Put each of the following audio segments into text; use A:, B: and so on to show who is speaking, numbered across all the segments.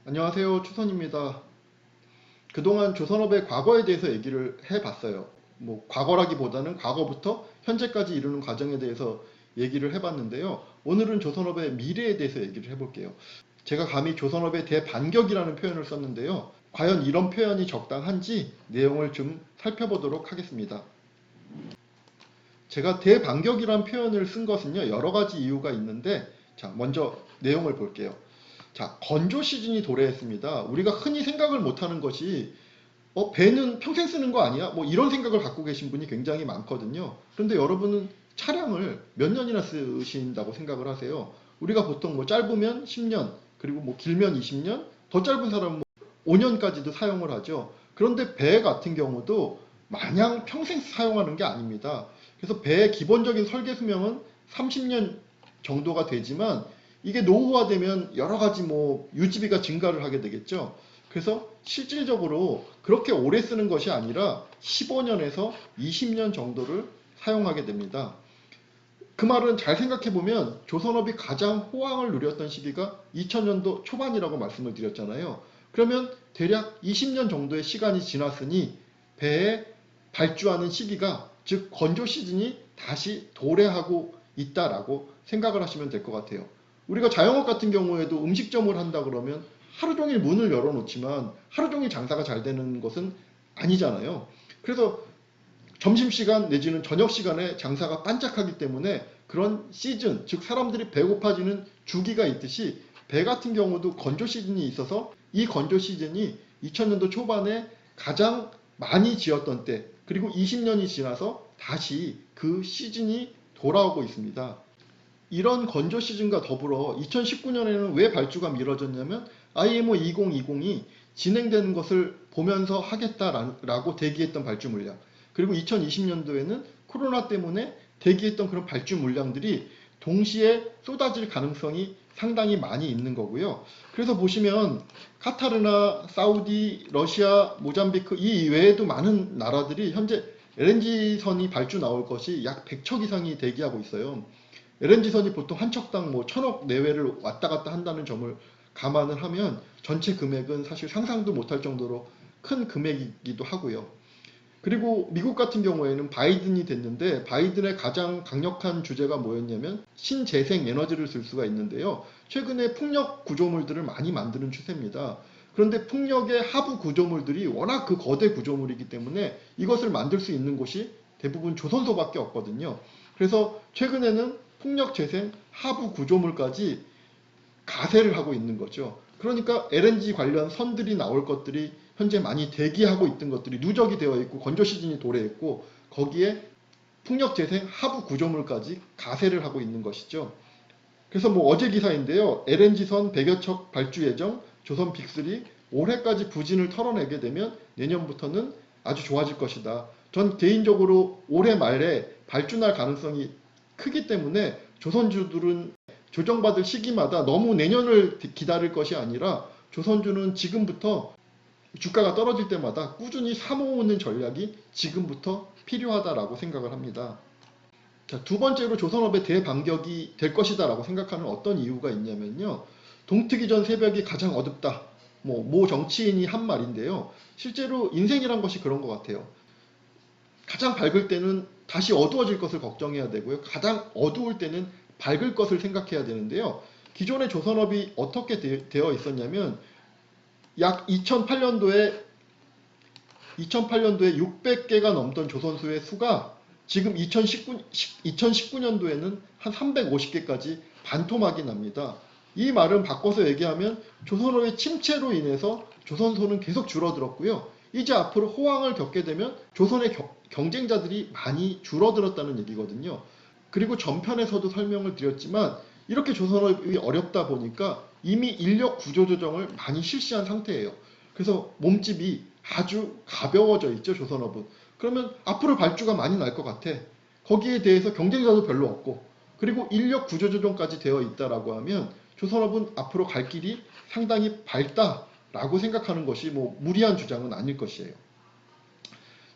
A: 안녕하세요. 추선입니다. 그동안 조선업의 과거에 대해서 얘기를 해봤어요. 뭐 과거라기보다는 과거부터 현재까지 이루는 과정에 대해서 얘기를 해봤는데요. 오늘은 조선업의 미래에 대해서 얘기를 해볼게요. 제가 감히 조선업의 대반격이라는 표현을 썼는데요. 과연 이런 표현이 적당한지 내용을 좀 살펴보도록 하겠습니다. 제가 대반격이라는 표현을 쓴 것은요, 여러 가지 이유가 있는데, 자, 먼저 내용을 볼게요. 자, 건조 시즌이 도래했습니다. 우리가 흔히 생각을 못하는 것이 배는 평생 쓰는 거 아니야? 뭐 이런 생각을 갖고 계신 분이 굉장히 많거든요. 그런데 여러분은 차량을 몇 년이나 쓰신다고 생각을 하세요? 우리가 보통 뭐 짧으면 10년, 그리고 뭐 길면 20년, 더 짧은 사람은 뭐 5년까지도 사용을 하죠. 그런데 배 같은 경우도 마냥 평생 사용하는 게 아닙니다. 그래서 배의 기본적인 설계 수명은 30년 정도가 되지만 이게 노후화되면 여러 가지 뭐 유지비가 증가를 하게 되겠죠. 그래서 실질적으로 그렇게 오래 쓰는 것이 아니라 15년에서 20년 정도를 사용하게 됩니다. 그 말은 잘 생각해보면 조선업이 가장 호황을 누렸던 시기가 2000년도 초반이라고 말씀을 드렸잖아요. 그러면 대략 20년 정도의 시간이 지났으니 배에 발주하는 시기가, 즉 건조 시즌이 다시 도래하고 있다라고 생각을 하시면 될 것 같아요. 우리가 자영업 같은 경우에도 음식점을 한다 그러면 하루 종일 문을 열어놓지만 하루 종일 장사가 잘 되는 것은 아니잖아요. 그래서 점심시간 내지는 저녁시간에 장사가 반짝하기 때문에 그런 시즌, 즉 사람들이 배고파지는 주기가 있듯이 배 같은 경우도 건조 시즌이 있어서 이 건조 시즌이 2000년도 초반에 가장 많이 지었던 때, 그리고 20년이 지나서 다시 그 시즌이 돌아오고 있습니다. 이런 건조 시즌과 더불어 2019년에는 왜 발주가 미뤄졌냐면 IMO 2020이 진행되는 것을 보면서 하겠다라고 대기했던 발주 물량, 그리고 2020년도에는 코로나 때문에 대기했던 그런 발주 물량들이 동시에 쏟아질 가능성이 상당히 많이 있는 거고요. 그래서 보시면 카타르나 사우디, 러시아, 모잠비크 이 이외에도 많은 나라들이 현재 LNG선이 발주 나올 것이 약 100척 이상이 대기하고 있어요. LNG선이 보통 한 척당 뭐 1000억 내외를 왔다 갔다 한다는 점을 감안을 하면 전체 금액은 사실 상상도 못할 정도로 큰 금액이기도 하고요. 그리고 미국 같은 경우에는 바이든이 됐는데 바이든의 가장 강력한 주제가 뭐였냐면 신재생 에너지를 쓸 수가 있는데요. 최근에 풍력 구조물들을 많이 만드는 추세입니다. 그런데 풍력의 하부 구조물들이 워낙 그 거대 구조물이기 때문에 이것을 만들 수 있는 곳이 대부분 조선소밖에 없거든요. 그래서 최근에는 풍력 재생 하부 구조물까지 가세를 하고 있는 거죠. 그러니까 LNG 관련 선들이 나올 것들이 현재 많이 대기하고 있던 것들이 누적이 되어 있고 건조 시즌이 도래했고 거기에 풍력 재생 하부 구조물까지 가세를 하고 있는 것이죠. 그래서 뭐 어제 기사인데요. LNG선 100여 척 발주 예정 조선 빅3 올해까지 부진을 털어내게 되면 내년부터는 아주 좋아질 것이다. 전 개인적으로 올해 말에 발주날 가능성이 크기 때문에 조선주들은 조정받을 시기마다 너무 내년을 기다릴 것이 아니라 조선주는 지금부터 주가가 떨어질 때마다 꾸준히 사모으는 전략이 지금부터 필요하다라고 생각을 합니다. 자, 두 번째로 조선업의 대반격이 될 것이다 라고 생각하는 어떤 이유가 있냐면요. 동트기 전 새벽이 가장 어둡다. 모 정치인이 한 말인데요. 실제로 인생이란 것이 그런 것 같아요. 가장 밝을 때는 다시 어두워질 것을 걱정해야 되고요. 가장 어두울 때는 밝을 것을 생각해야 되는데요. 기존의 조선업이 어떻게 되어 있었냐면 약 2008년도에 600개가 넘던 조선소의 수가 지금 2019년도에는 한 350개까지 반토막이 납니다. 이 말은 바꿔서 얘기하면 조선업의 침체로 인해서 조선소는 계속 줄어들었고요. 이제 앞으로 호황을 겪게 되면 조선의 경쟁자들이 많이 줄어들었다는 얘기거든요. 그리고 전편에서도 설명을 드렸지만 이렇게 조선업이 어렵다 보니까 이미 인력 구조 조정을 많이 실시한 상태예요. 그래서 몸집이 아주 가벼워져 있죠, 조선업은. 그러면 앞으로 발주가 많이 날 것 같아. 거기에 대해서 경쟁자도 별로 없고, 그리고 인력 구조 조정까지 되어 있다라고 하면 조선업은 앞으로 갈 길이 상당히 밝다라고 생각하는 것이 뭐 무리한 주장은 아닐 것이에요.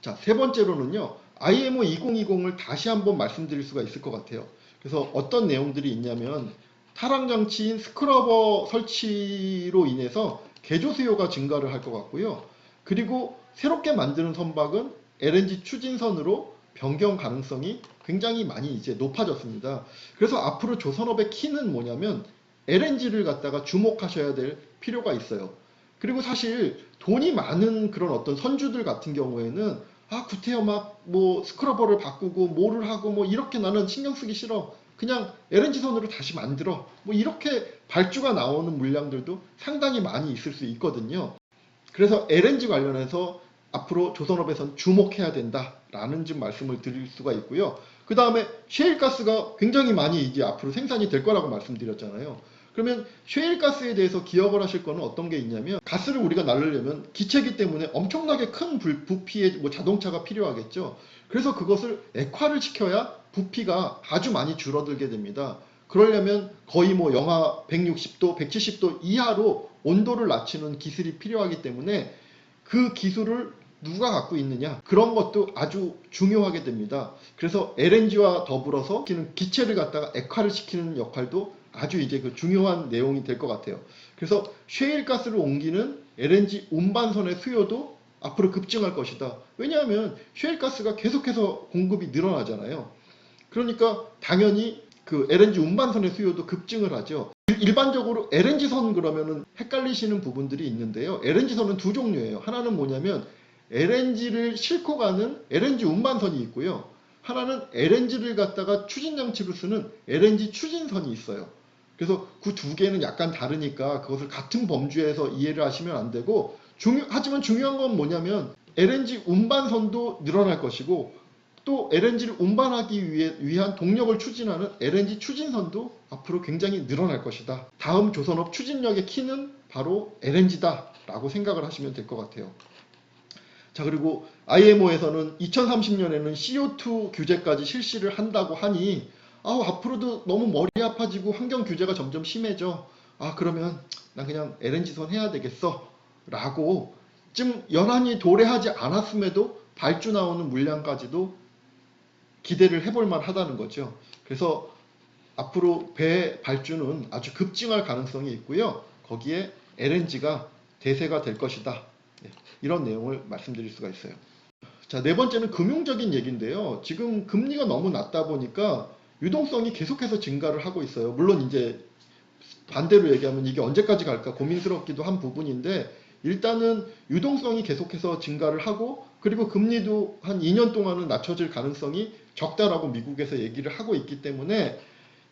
A: 자, 세 번째로는요, IMO 2020을 다시 한번 말씀드릴 수가 있을 것 같아요. 그래서 어떤 내용들이 있냐면 타랑 장치인 스크러버 설치로 인해서 개조 수요가 증가를 할 것 같고요. 그리고 새롭게 만드는 선박은 LNG 추진선으로 변경 가능성이 굉장히 많이 이제 높아졌습니다. 그래서 앞으로 조선업의 키는 뭐냐면 LNG를 갖다가 주목하셔야 될 필요가 있어요. 그리고 사실 돈이 많은 그런 어떤 선주들 같은 경우에는 구태여 막 뭐 스크러버를 바꾸고 뭐를 하고 뭐 이렇게 나는 신경 쓰기 싫어. 그냥 LNG 선으로 다시 만들어. 뭐 이렇게 발주가 나오는 물량들도 상당히 많이 있을 수 있거든요. 그래서 LNG 관련해서 앞으로 조선업에선 주목해야 된다라는 좀 말씀을 드릴 수가 있고요. 그 다음에 셰일가스가 굉장히 많이 이제 앞으로 생산이 될 거라고 말씀드렸잖아요. 그러면 셰일가스에 대해서 기억을 하실 거는 어떤 게 있냐면, 가스를 우리가 날리려면 기체이기 때문에 엄청나게 큰 부피의 뭐 자동차가 필요하겠죠. 그래서 그것을 액화를 시켜야 부피가 아주 많이 줄어들게 됩니다. 그러려면 거의 뭐 영하 160도, 170도 이하로 온도를 낮추는 기술이 필요하기 때문에 그 기술을 누가 갖고 있느냐, 그런 것도 아주 중요하게 됩니다. 그래서 LNG와 더불어서 기체를 갖다가 액화를 시키는 역할도 아주 이제 그 중요한 내용이 될 것 같아요. 그래서 셰일가스를 옮기는 LNG 운반선의 수요도 앞으로 급증할 것이다. 왜냐하면 셰일가스가 계속해서 공급이 늘어나잖아요. 그러니까 당연히 그 LNG 운반선의 수요도 급증을 하죠. 일반적으로 LNG선 그러면은 헷갈리시는 부분들이 있는데요. LNG선은 두 종류예요. 하나는 뭐냐면 LNG를 싣고 가는 LNG 운반선이 있고요. 하나는 LNG를 갖다가 추진장치로 쓰는 LNG 추진선이 있어요. 그래서 그 두 개는 약간 다르니까 그것을 같은 범주에서 이해를 하시면 안 되고, 하지만 중요한 건 뭐냐면 LNG 운반선도 늘어날 것이고, 또 LNG를 운반하기 위한 동력을 추진하는 LNG 추진선도 앞으로 굉장히 늘어날 것이다. 다음 조선업 추진력의 키는 바로 LNG다 라고 생각을 하시면 될 것 같아요. 자, 그리고 IMO에서는 2030년에는 CO2 규제까지 실시를 한다고 하니 앞으로도 너무 머리 아파지고 환경 규제가 점점 심해져. 그러면 난 그냥 LNG선 해야 되겠어 라고 좀 연한이 도래하지 않았음에도 발주 나오는 물량까지도 기대를 해볼 만하다는 거죠. 그래서 앞으로 배 발주는 아주 급증할 가능성이 있고요. 거기에 LNG가 대세가 될 것이다. 이런 내용을 말씀드릴 수가 있어요. 자, 네 번째는 금융적인 얘기인데요. 지금 금리가 너무 낮다 보니까 유동성이 계속해서 증가를 하고 있어요. 물론 이제 반대로 얘기하면 이게 언제까지 갈까 고민스럽기도 한 부분인데, 일단은 유동성이 계속해서 증가를 하고, 그리고 금리도 한 2년 동안은 낮춰질 가능성이 적다라고 미국에서 얘기를 하고 있기 때문에,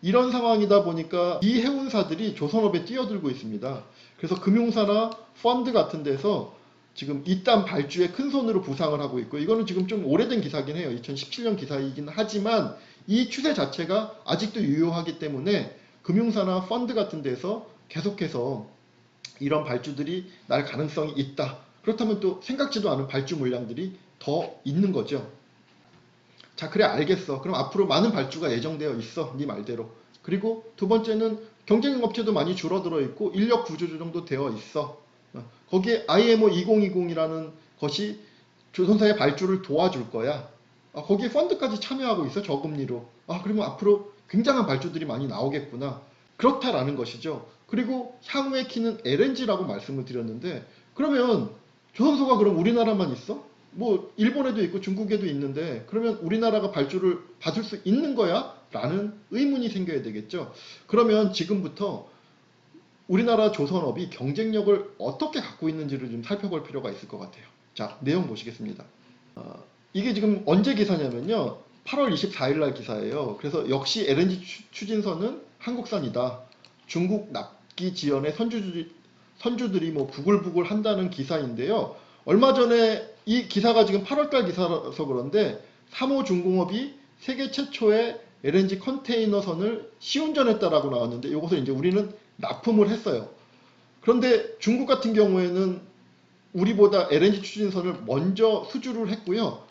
A: 이런 상황이다 보니까 이 해운사들이 조선업에 뛰어들고 있습니다. 그래서 금융사나 펀드 같은 데서 지금 이딴 발주에 큰 손으로 부상을 하고 있고, 이거는 지금 좀 오래된 기사긴 해요. 2017년 기사이긴 하지만 이 추세 자체가 아직도 유효하기 때문에 금융사나 펀드 같은 데서 계속해서 이런 발주들이 날 가능성이 있다. 그렇다면 또 생각지도 않은 발주 물량들이 더 있는 거죠. 자, 그래 알겠어. 그럼 앞으로 많은 발주가 예정되어 있어. 네 말대로. 그리고 두 번째는 경쟁 업체도 많이 줄어들어 있고 인력 구조조정도 되어 있어. 거기에 IMO 2020이라는 것이 조선사의 발주를 도와줄 거야. 거기에 펀드까지 참여하고 있어, 저금리로. 그러면 앞으로 굉장한 발주들이 많이 나오겠구나. 그렇다라는 것이죠. 그리고 향후의 키는 LNG라고 말씀을 드렸는데, 그러면 조선소가 그럼 우리나라만 있어? 뭐 일본에도 있고 중국에도 있는데 그러면 우리나라가 발주를 받을 수 있는 거야? 라는 의문이 생겨야 되겠죠. 그러면 지금부터 우리나라 조선업이 경쟁력을 어떻게 갖고 있는지를 좀 살펴볼 필요가 있을 것 같아요. 자, 내용 보시겠습니다. 이게 지금 언제 기사냐면요, 8월 24일 날 기사예요. 그래서 역시 LNG 추진선은 한국산이다. 중국 납기 지연에 선주들이 뭐 부글부글 한다는 기사인데요. 얼마 전에 이 기사가 지금 8월달 기사라서 그런데 3호 중공업이 세계 최초의 LNG 컨테이너선을 시운전했다라고 나왔는데, 이것을 이제 우리는 납품을 했어요. 그런데 중국 같은 경우에는 우리보다 LNG 추진선을 먼저 수주를 했고요.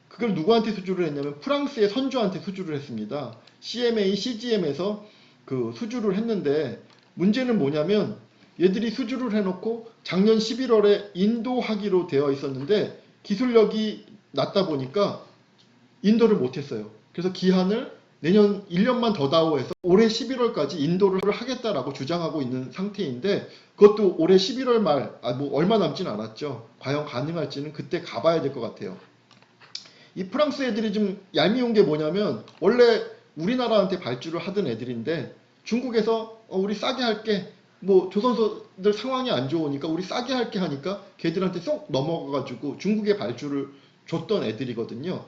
A: 그걸 누구한테 수주를 했냐면 프랑스의 선주한테 수주를 했습니다. CMA, CGM에서 그 수주를 했는데, 문제는 뭐냐면 얘들이 수주를 해놓고 작년 11월에 인도하기로 되어 있었는데 기술력이 낮다 보니까 인도를 못했어요. 그래서 기한을 내년 1년만 더 다오해서 올해 11월까지 인도를 하겠다라고 주장하고 있는 상태인데 그것도 올해 11월 말, 뭐 얼마 남진 않았죠. 과연 가능할지는 그때 가봐야 될 것 같아요. 이 프랑스 애들이 좀 얄미운 게 뭐냐면 원래 우리나라한테 발주를 하던 애들인데 중국에서 우리 싸게 할게, 뭐 조선소들 상황이 안 좋으니까 우리 싸게 할게 하니까 걔들한테 쏙 넘어가가지고 중국에 발주를 줬던 애들이거든요.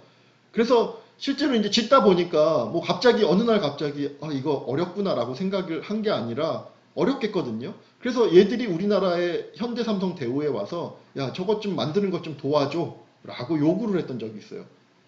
A: 그래서 실제로 이제 짓다 보니까 뭐 갑자기 어느 날 갑자기 이거 어렵구나라고 생각을 한 게 아니라 어렵겠거든요. 그래서 얘들이 우리나라의 현대삼성 대우에 와서 야 저것 좀 만드는 것 좀 도와줘 라고 요구를 했던 적이 있어요.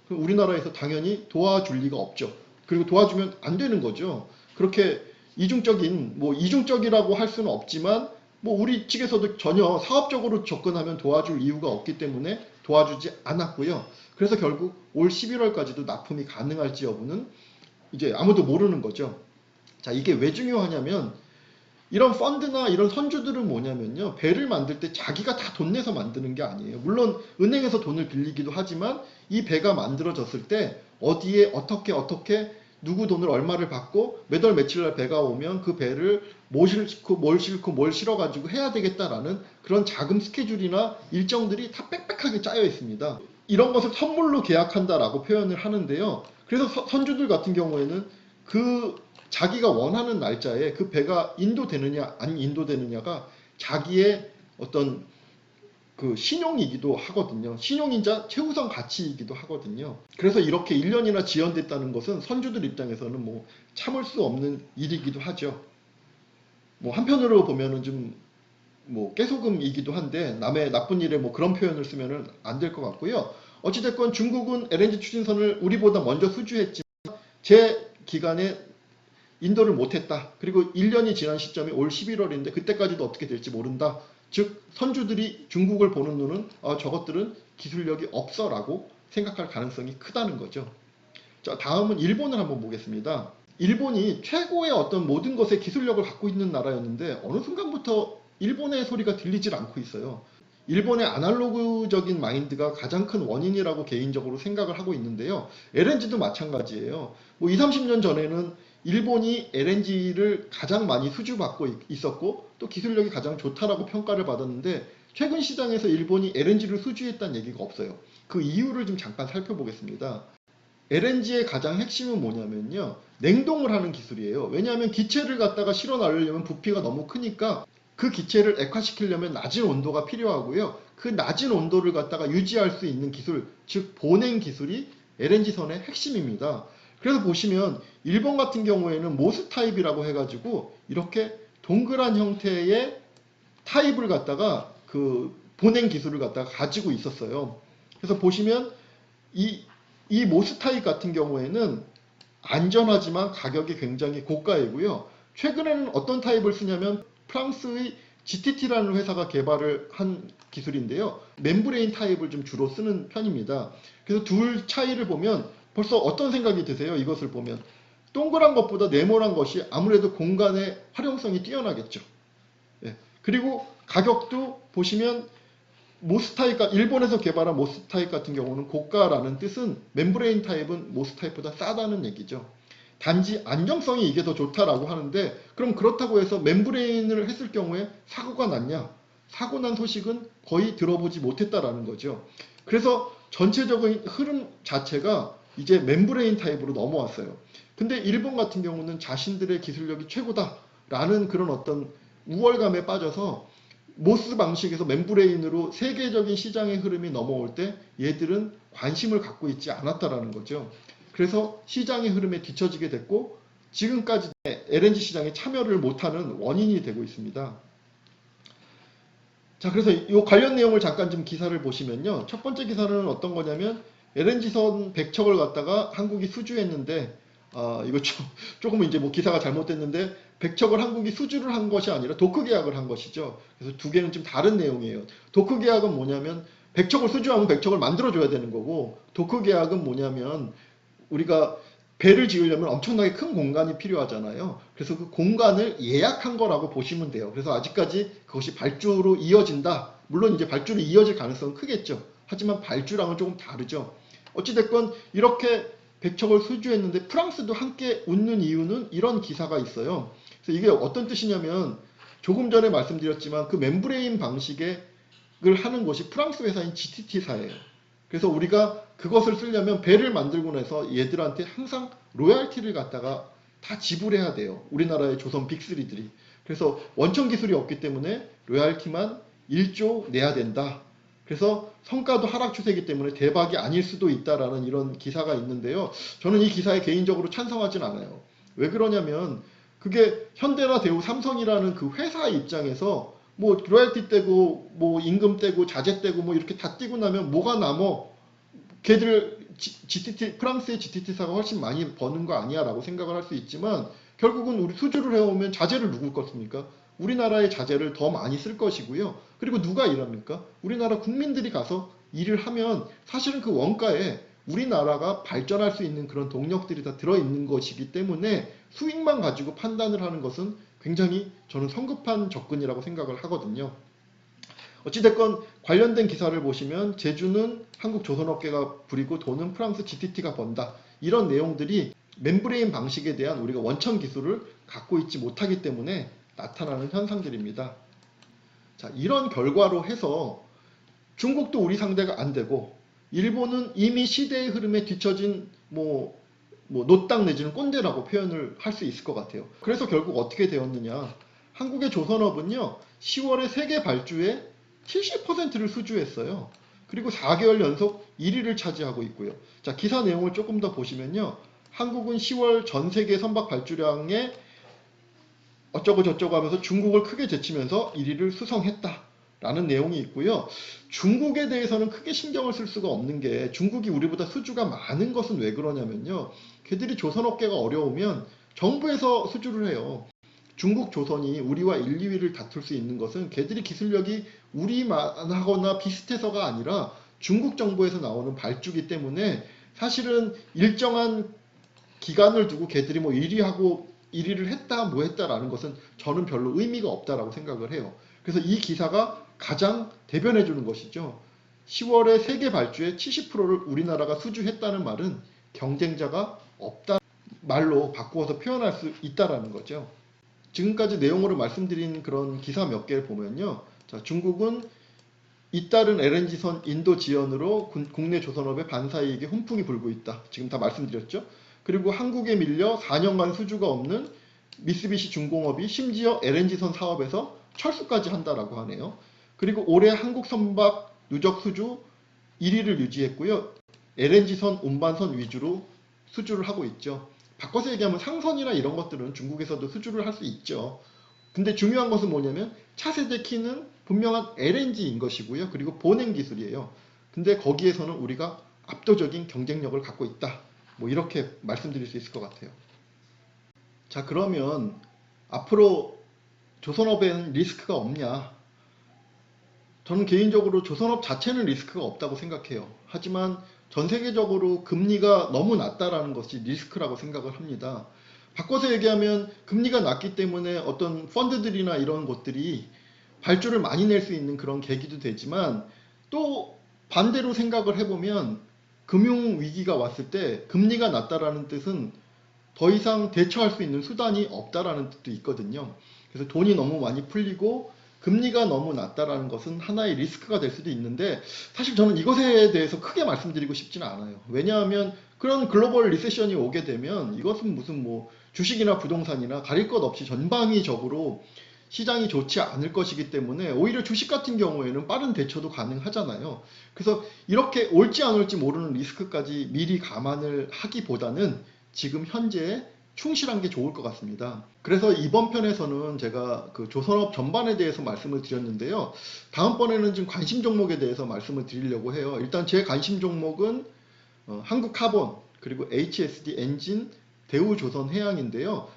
A: 그럼 우리나라에서 당연히 도와줄 리가 없죠. 그리고 도와주면 안 되는 거죠. 그렇게 이중적인, 뭐 이중적이라고 할 수는 없지만 뭐 우리 측에서도 전혀 사업적으로 접근하면 도와줄 이유가 없기 때문에 도와주지 않았고요. 그래서 결국 올 11월까지도 납품이 가능할지 여부는 이제 아무도 모르는 거죠. 자, 이게 왜 중요하냐면 이런 펀드나 이런 선주들은 뭐냐면요, 배를 만들 때 자기가 다 돈 내서 만드는 게 아니에요. 물론 은행에서 돈을 빌리기도 하지만 이 배가 만들어졌을 때 어디에 어떻게 누구 돈을 얼마를 받고 몇 월 며칠 날 배가 오면 그 배를 뭘 싣고 뭘 실어가지고 해야 되겠다라는 그런 자금 스케줄이나 일정들이 다 빽빽하게 짜여 있습니다. 이런 것을 선물로 계약한다라고 표현을 하는데요. 그래서 선주들 같은 경우에는 그 자기가 원하는 날짜에 그 배가 인도되느냐 안 인도되느냐가 자기의 어떤 그 신용이기도 하거든요. 신용인자 최우선 가치이기도 하거든요. 그래서 이렇게 1년이나 지연됐다는 것은 선주들 입장에서는 뭐 참을 수 없는 일이기도 하죠. 뭐 한편으로 보면은 좀 뭐 깨소금이기도 한데 남의 나쁜 일에 뭐 그런 표현을 쓰면은 안 될 것 같고요. 어찌됐건 중국은 LNG 추진선을 우리보다 먼저 수주했지만 제 기간에 인도를 못했다. 그리고 1년이 지난 시점이 올 11월인데 그때까지도 어떻게 될지 모른다. 즉 선주들이 중국을 보는 눈은 저것들은 기술력이 없어 라고 생각할 가능성이 크다는 거죠. 자, 다음은 일본을 한번 보겠습니다. 일본이 최고의 어떤 모든 것에 기술력을 갖고 있는 나라였는데 어느 순간부터 일본의 소리가 들리질 않고 있어요. 일본의 아날로그적인 마인드가 가장 큰 원인이라고 개인적으로 생각을 하고 있는데요. LNG도 마찬가지예요. 뭐 20, 30년 전에는 일본이 LNG를 가장 많이 수주받고 있었고 또 기술력이 가장 좋다라고 평가를 받았는데 최근 시장에서 일본이 LNG를 수주했다는 얘기가 없어요. 그 이유를 좀 잠깐 살펴보겠습니다. LNG의 가장 핵심은 뭐냐면요, 냉동을 하는 기술이에요. 왜냐하면 기체를 갖다가 실어 나르려면 부피가 너무 크니까 그 기체를 액화시키려면 낮은 온도가 필요하고요. 그 낮은 온도를 갖다가 유지할 수 있는 기술, 즉 보냉 기술이 LNG선의 핵심입니다. 그래서 보시면 일본 같은 경우에는 모스 타입이라고 해가지고 이렇게 동그란 형태의 타입을 갖다가 그 보냉 기술을 갖다가 가지고 있었어요. 그래서 보시면 이 모스 타입 같은 경우에는 안전하지만 가격이 굉장히 고가이고요. 최근에는 어떤 타입을 쓰냐면 프랑스의 GTT라는 회사가 개발을 한 기술인데요. 멤브레인 타입을 좀 주로 쓰는 편입니다. 그래서 둘 차이를 보면 벌써 어떤 생각이 드세요? 이것을 보면 동그란 것보다 네모난 것이 아무래도 공간의 활용성이 뛰어나겠죠. 예. 그리고 가격도 보시면 모스 타입, 일본에서 개발한 모스 타입 같은 경우는 고가라는 뜻은 멤브레인 타입은 모스 타입보다 싸다는 얘기죠. 단지 안정성이 이게 더 좋다라고 하는데 그럼 그렇다고 해서 멤브레인을 했을 경우에 사고가 났냐? 사고 난 소식은 거의 들어보지 못했다라는 거죠. 그래서 전체적인 흐름 자체가 이제 멤브레인 타입으로 넘어왔어요. 근데 일본 같은 경우는 자신들의 기술력이 최고다라는 그런 어떤 우월감에 빠져서 모스 방식에서 멤브레인으로 세계적인 시장의 흐름이 넘어올 때 얘들은 관심을 갖고 있지 않았다라는 거죠. 그래서 시장의 흐름에 뒤처지게 됐고 지금까지 LNG 시장에 참여를 못하는 원인이 되고 있습니다. 자, 그래서 이 관련 내용을 잠깐 좀 기사를 보시면요. 첫 번째 기사는 어떤 거냐면 LNG선 100척을 갖다가 한국이 수주했는데 이거 조금 이제 뭐 기사가 잘못됐는데 100척을 한국이 수주를 한 것이 아니라 도크 계약을 한 것이죠. 그래서 두 개는 좀 다른 내용이에요. 도크 계약은 뭐냐면 100척을 수주하면 100척을 만들어줘야 되는 거고 도크 계약은 뭐냐면 우리가 배를 지으려면 엄청나게 큰 공간이 필요하잖아요. 그래서 그 공간을 예약한 거라고 보시면 돼요. 그래서 아직까지 그것이 발주로 이어진다. 물론 이제 발주로 이어질 가능성은 크겠죠. 하지만 발주랑은 조금 다르죠. 어찌됐건 이렇게 100척을 수주했는데 프랑스도 함께 웃는 이유는 이런 기사가 있어요. 그래서 이게 어떤 뜻이냐면 조금 전에 말씀드렸지만 그 멤브레인 방식을 하는 것이 프랑스 회사인 GTT사예요. 그래서 우리가 그것을 쓰려면 배를 만들고 나서 얘들한테 항상 로얄티를 갖다가 다 지불해야 돼요. 우리나라의 조선 빅3들이. 그래서 원천 기술이 없기 때문에 로얄티만 1조 내야 된다. 그래서 성과도 하락 추세이기 때문에 대박이 아닐 수도 있다라는 이런 기사가 있는데요. 저는 이 기사에 개인적으로 찬성하진 않아요. 왜 그러냐면 그게 현대나 대우, 삼성이라는 그 회사 입장에서 뭐 로열티 떼고 뭐 임금 떼고 자재 떼고 뭐 이렇게 다 떼고 나면 뭐가 남어? 걔들 GTT 프랑스의 GTT사가 훨씬 많이 버는 거 아니야 라고 생각을 할 수 있지만 결국은 우리 수주를 해오면 자재를 누구 것입니까? 우리나라의 자재를 더 많이 쓸 것이고요. 그리고 누가 일합니까? 우리나라 국민들이 가서 일을 하면 사실은 그 원가에 우리나라가 발전할 수 있는 그런 동력들이 다 들어있는 것이기 때문에 수익만 가지고 판단을 하는 것은 굉장히 저는 성급한 접근이라고 생각을 하거든요. 어찌됐건 관련된 기사를 보시면 제주는 한국 조선업계가 부리고 돈은 프랑스 GTT가 번다. 이런 내용들이 멤브레인 방식에 대한 우리가 원천 기술을 갖고 있지 못하기 때문에 나타나는 현상들입니다. 자, 이런 결과로 해서 중국도 우리 상대가 안 되고 일본은 이미 시대의 흐름에 뒤처진 노땅 내지는 꼰대라고 표현을 할 수 있을 것 같아요. 그래서 결국 어떻게 되었느냐. 한국의 조선업은요. 10월에 세계 발주의 70%를 수주했어요. 그리고 4개월 연속 1위를 차지하고 있고요. 자, 기사 내용을 조금 더 보시면요. 한국은 10월 전 세계 선박 발주량에 어쩌고 저쩌고 하면서 중국을 크게 제치면서 1위를 수성했다. 라는 내용이 있고요. 중국에 대해서는 크게 신경을 쓸 수가 없는 게 중국이 우리보다 수주가 많은 것은 왜 그러냐면요. 걔들이 조선업계가 어려우면 정부에서 수주를 해요. 중국 조선이 우리와 1, 2위를 다툴 수 있는 것은 걔들이 기술력이 우리만 하거나 비슷해서가 아니라 중국 정부에서 나오는 발주기 때문에 사실은 일정한 기간을 두고 걔들이 뭐 1위를 했다 뭐 했다라는 것은 저는 별로 의미가 없다라고 생각을 해요. 그래서 이 기사가 가장 대변해 주는 것이죠. 10월에 세계 발주의 70%를 우리나라가 수주했다는 말은 경쟁자가 없다 말로 바꾸어서 표현할 수 있다라는 거죠. 지금까지 내용으로 말씀드린 그런 기사 몇 개를 보면요. 자, 중국은 잇따른 LNG선 인도 지연으로 국내 조선업의 반사이익에 훈풍이 불고 있다. 지금 다 말씀드렸죠. 그리고 한국에 밀려 4년간 수주가 없는 미쓰비시 중공업이 심지어 LNG선 사업에서 철수까지 한다라고 하네요. 그리고 올해 한국 선박 누적 수주 1위를 유지했고요. LNG선 운반선 위주로 수주를 하고 있죠. 바꿔서 얘기하면 상선이나 이런 것들은 중국에서도 수주를 할 수 있죠. 근데 중요한 것은 뭐냐면 차세대 키는 분명한 LNG인 것이고요. 그리고 본행 기술이에요. 근데 거기에서는 우리가 압도적인 경쟁력을 갖고 있다. 뭐 이렇게 말씀드릴 수 있을 것 같아요. 자, 그러면 앞으로 조선업에는 리스크가 없냐? 저는 개인적으로 조선업 자체는 리스크가 없다고 생각해요. 하지만 전 세계적으로 금리가 너무 낮다라는 것이 리스크라고 생각을 합니다. 바꿔서 얘기하면 금리가 낮기 때문에 어떤 펀드들이나 이런 것들이 발주를 많이 낼 수 있는 그런 계기도 되지만 또 반대로 생각을 해보면 금융위기가 왔을 때 금리가 낮다라는 뜻은 더 이상 대처할 수 있는 수단이 없다라는 뜻도 있거든요. 그래서 돈이 너무 많이 풀리고 금리가 너무 낮다라는 것은 하나의 리스크가 될 수도 있는데 사실 저는 이것에 대해서 크게 말씀드리고 싶지는 않아요. 왜냐하면 그런 글로벌 리세션이 오게 되면 이것은 무슨 뭐 주식이나 부동산이나 가릴 것 없이 전방위적으로 시장이 좋지 않을 것이기 때문에 오히려 주식 같은 경우에는 빠른 대처도 가능하잖아요. 그래서 이렇게 올지 안 올지 모르는 리스크까지 미리 감안을 하기보다는 지금 현재에 충실한 게 좋을 것 같습니다. 그래서 이번 편에서는 제가 그 조선업 전반에 대해서 말씀을 드렸는데요. 다음번에는 좀 관심 종목에 대해서 말씀을 드리려고 해요. 일단 제 관심 종목은 한국카본, 그리고 HSD 엔진, 대우조선해양인데요.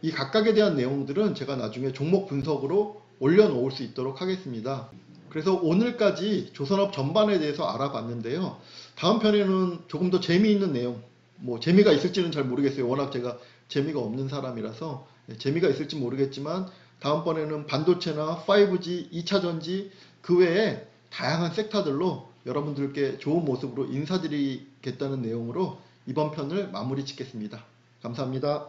A: 이 각각에 대한 내용들은 제가 나중에 종목 분석으로 올려놓을 수 있도록 하겠습니다. 그래서 오늘까지 조선업 전반에 대해서 알아봤는데요. 다음 편에는 조금 더 재미있는 내용, 뭐 재미가 있을지는 잘 모르겠어요. 워낙 제가 재미가 없는 사람이라서 재미가 있을지 모르겠지만 다음번에는 반도체나 5G, 2차전지 그 외에 다양한 섹터들로 여러분들께 좋은 모습으로 인사드리겠다는 내용으로 이번 편을 마무리 짓겠습니다. 감사합니다.